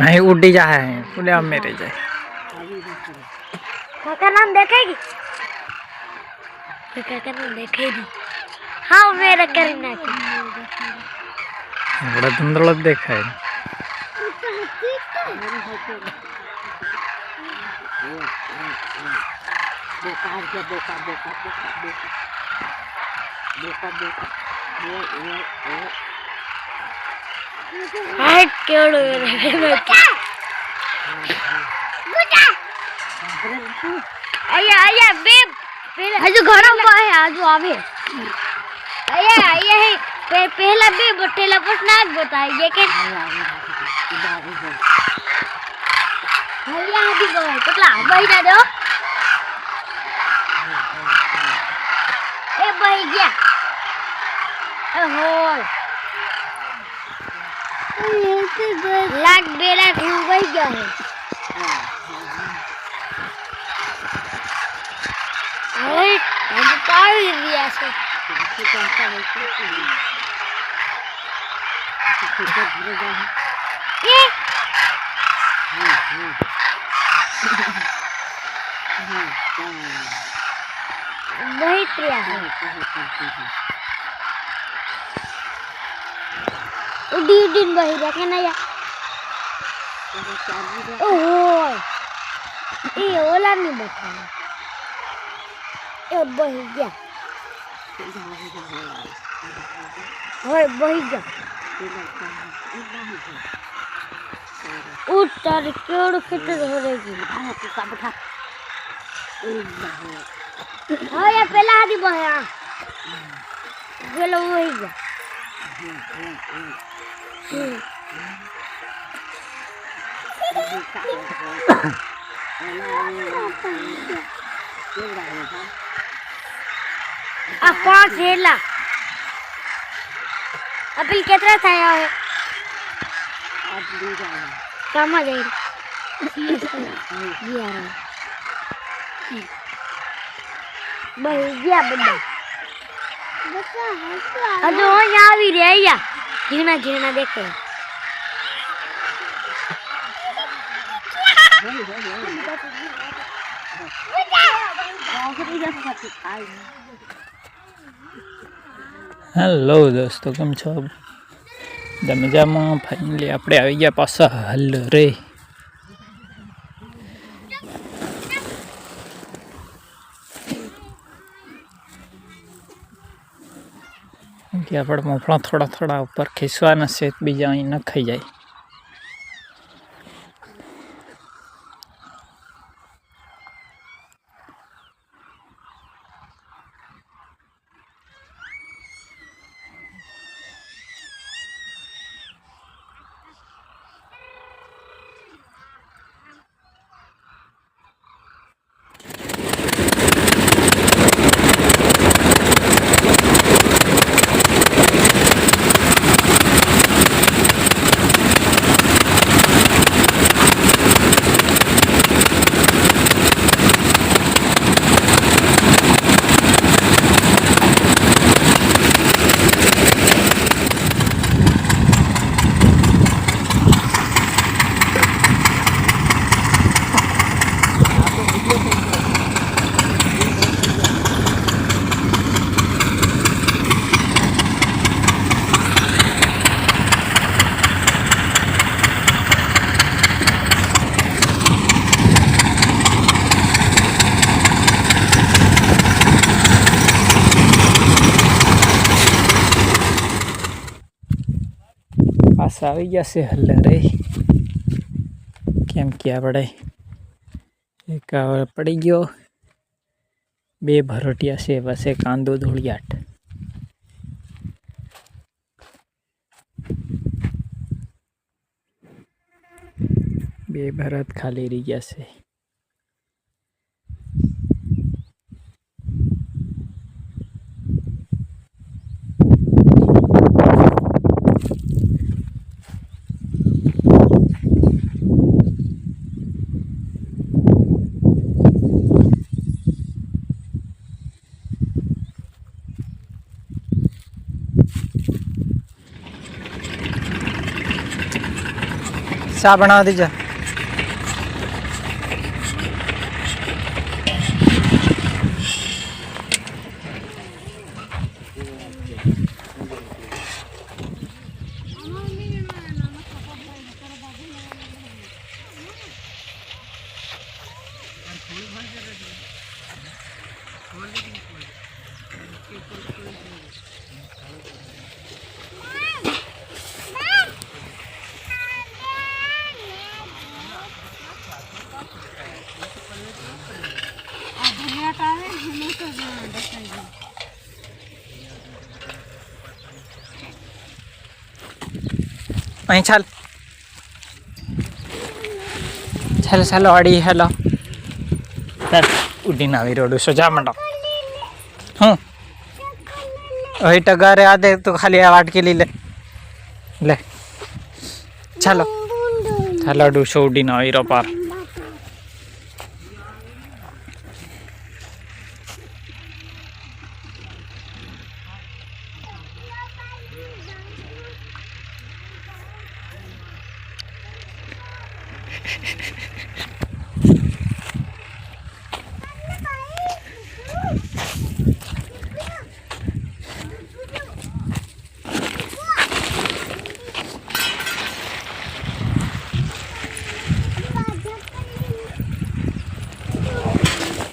नहीं उड़ी जा है पूरे मेरे जाए काका नाम देखेगी काका नाम देखेगी हाँ मेरा करना बड़ा धुंधला देखा है आया बेब हजू घर में है हजू आवे आया है पहला बेब टेला प्रश्न बताइए के भैया अभी गए कितना बैठा दो ए बैठ गया ओहो लाख बेला बैठ गया है अरे हम तो रिया से ये वही प्रिया है उड़ी उड़ी वही रखे ना यार ओहो ये ओला नहीं बैठा ये बही गया ओए बही गया उतर केड़ कितने हो रहेगी हाँ ये पहला आदि बहा चलो वही गया कौन खेला अभी कितना था यार समझ आई गया बंदा अजो यहाँ भी रह या गिरना गिरना देखे हेलो दोस्तों केम छो मजामां फाइनली आपणे આવી ગયા પાછા હલ રે કે આપણે મોફળા થોડા થોડા ઉપર ખીસવાના છે બીજા અહીં ન ખાઈ જાય પાછા આવી ગયા છે હલરે કેમ કે આપણે એક પડી ગયો બે ભરોટિયા છે બસ એક કાંદો ધોળિયાટ બે ભરત ખાલી રહી ગયા છે શા બનાવી દીજો. અહીં ચાલ ચાલો ચાલો અડી હેલો ઉડીને આવી રોડ સોજા મંડો હું હવે ટગારે આદે તો ખાલી આ વાટકી લે ચાલો ચાલો ડૂસો ઉડીને આવી રો પાર